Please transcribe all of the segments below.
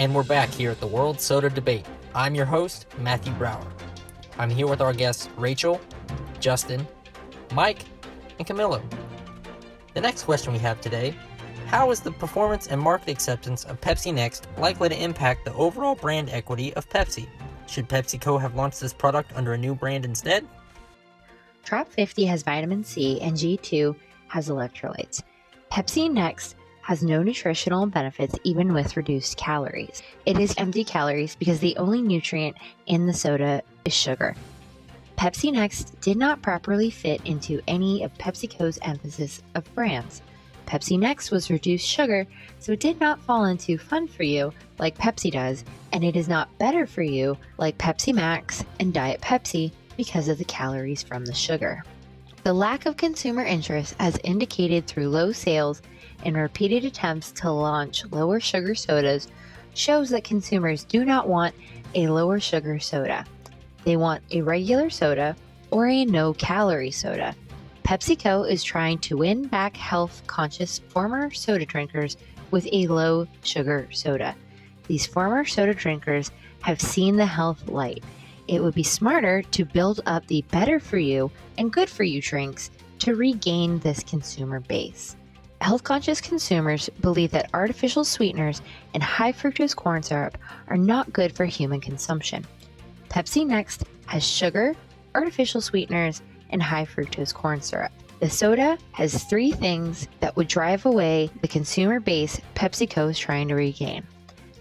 And we're back here at the World Soda Debate. I'm your host, Matthew Brower. I'm here with our guests Rachel, Justin, Mike, and Camilo. The next question we have today: how is the performance and market acceptance of Pepsi Next likely to impact the overall brand equity of Pepsi? Should PepsiCo have launched this product under a new brand instead? Trop 50 has vitamin C and G2 has electrolytes. Pepsi Next has no nutritional benefits even with reduced calories. It is empty calories because the only nutrient in the soda is sugar. Pepsi Next did not properly fit into any of PepsiCo's emphasis of brands. Pepsi Next was reduced sugar, so it did not fall into fun for you like Pepsi does, and it is not better for you like Pepsi Max and Diet Pepsi because of the calories from the sugar. The lack of consumer interest, as indicated through low sales and repeated attempts to launch lower sugar sodas, shows that consumers do not want a lower sugar soda. They want a regular soda or a no-calorie soda. PepsiCo is trying to win back health-conscious former soda drinkers with a low-sugar soda. These former soda drinkers have seen the health light. It would be smarter to build up the better-for-you and good-for-you drinks to regain this consumer base. Health-conscious consumers believe that artificial sweeteners and high-fructose corn syrup are not good for human consumption. Pepsi Next has sugar, artificial sweeteners, and high-fructose corn syrup. The soda has three things that would drive away the consumer base PepsiCo is trying to regain.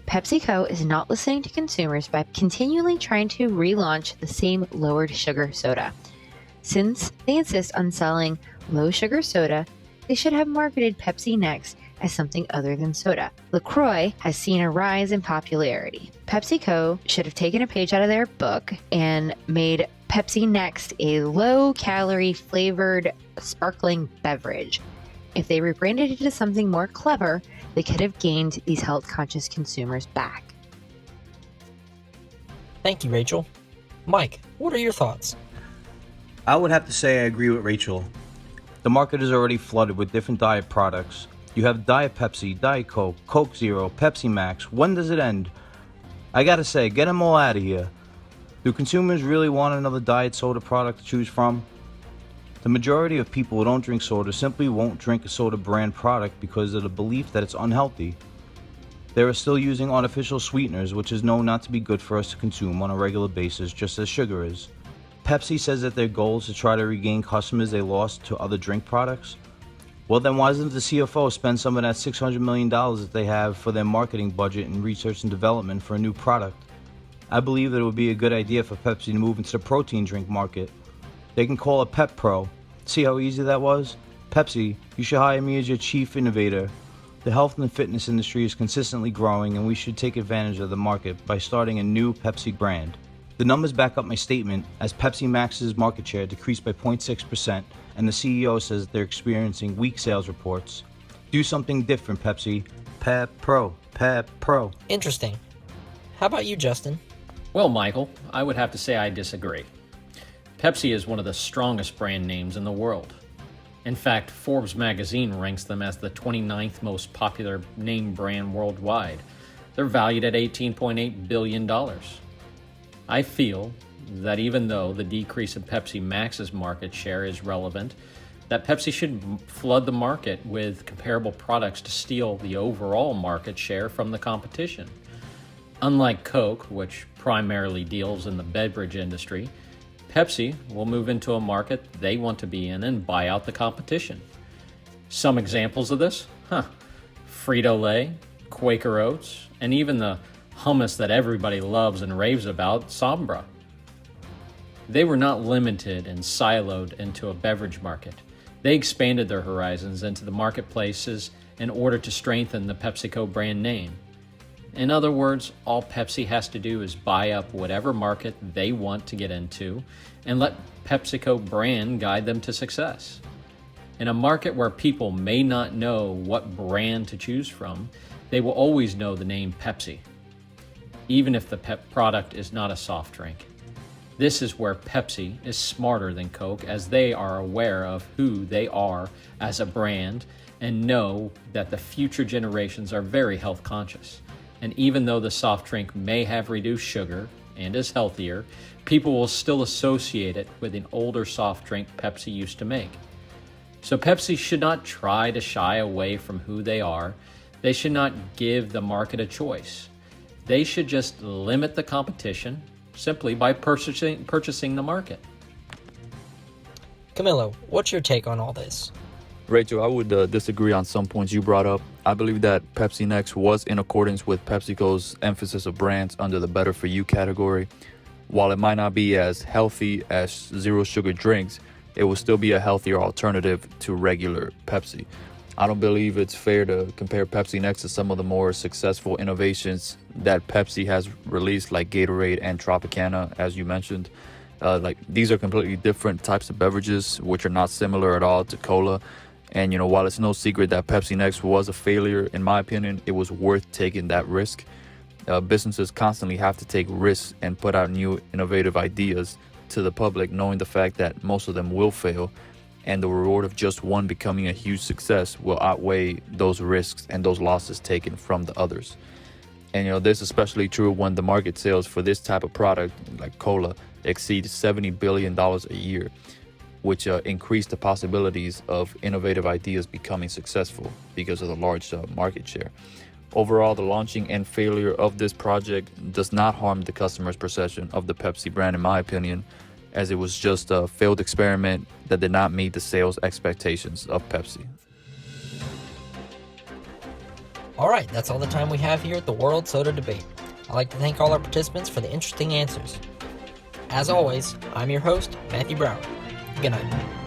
PepsiCo is not listening to consumers by continually trying to relaunch the same lowered sugar soda. Since they insist on selling low sugar soda, they should have marketed Pepsi Next as something other than soda. LaCroix has seen a rise in popularity. PepsiCo should have taken a page out of their book and made Pepsi Next a low-calorie flavored sparkling beverage. If they rebranded it to something more clever, they could have gained these health-conscious consumers back. Thank you, Rachel. Mike, what are your thoughts? I would have to say I agree with Rachel. The market is already flooded with different diet products. You have Diet Pepsi, Diet Coke, Coke Zero, Pepsi Max. When does it end? I gotta say, get them all out of here. Do consumers really want another diet soda product to choose from? The majority of people who don't drink soda simply won't drink a soda brand product because of the belief that it's unhealthy. They are still using artificial sweeteners, which is known not to be good for us to consume on a regular basis, just as sugar is. Pepsi says that their goal is to try to regain customers they lost to other drink products. Well, then why doesn't the CFO spend some of that $600 million that they have for their marketing budget and research and development for a new product? I believe that it would be a good idea for Pepsi to move into the protein drink market. They can call it Pep Pro. See how easy that was? Pepsi, you should hire me as your chief innovator. The health and fitness industry is consistently growing, and we should take advantage of the market by starting a new Pepsi brand. The numbers back up my statement, as Pepsi Max's market share decreased by 0.6%, and the CEO says that they're experiencing weak sales reports. Do something different, Pepsi. Pep Pro. Pep Pro. Interesting. How about you, Justin? Well, Michael, I would have to say I disagree. Pepsi is one of the strongest brand names in the world. In fact, Forbes magazine ranks them as the 29th most popular name brand worldwide. They're valued at $18.8 billion. I feel that even though the decrease in Pepsi Max's market share is relevant, that Pepsi should flood the market with comparable products to steal the overall market share from the competition. Unlike Coke, which primarily deals in the beverage industry, Pepsi will move into a market they want to be in and buy out the competition. Some examples of this? Frito-Lay, Quaker Oats, and even the hummus that everybody loves and raves about, Sambra. They were not limited and siloed into a beverage market. They expanded their horizons into the marketplaces in order to strengthen the PepsiCo brand name. In other words, all Pepsi has to do is buy up whatever market they want to get into and let PepsiCo brand guide them to success. In a market where people may not know what brand to choose from, they will always know the name Pepsi, even if the product is not a soft drink. This is where Pepsi is smarter than Coke, as they are aware of who they are as a brand and know that the future generations are very health conscious And even though the soft drink may have reduced sugar and is healthier, people will still associate it with an older soft drink Pepsi used to make. So Pepsi should not try to shy away from who they are. They should not give the market a choice. They should just limit the competition simply by purchasing the market. Camilo, what's your take on all this? Rachel, I would disagree on some points you brought up. I believe that Pepsi Next was in accordance with PepsiCo's emphasis of brands under the better for you category. While it might not be as healthy as zero sugar drinks, it will still be a healthier alternative to regular Pepsi. I don't believe it's fair to compare Pepsi Next to some of the more successful innovations that Pepsi has released, like Gatorade and Tropicana, as you mentioned. These are completely different types of beverages, which are not similar at all to cola. And, while it's no secret that Pepsi Next was a failure, in my opinion, it was worth taking that risk. Businesses constantly have to take risks and put out new innovative ideas to the public, knowing the fact that most of them will fail, and the reward of just one becoming a huge success will outweigh those risks and those losses taken from the others. And this is especially true when the market sales for this type of product, like cola, exceed $70 billion a year, which increase the possibilities of innovative ideas becoming successful because of the large market share. Overall, the launching and failure of this project does not harm the customer's perception of the Pepsi brand, in my opinion, as it was just a failed experiment that did not meet the sales expectations of Pepsi. All right, that's all the time we have here at the World Soda Debate. I'd like to thank all our participants for the interesting answers. As always, I'm your host, Matthew Brower. Good night.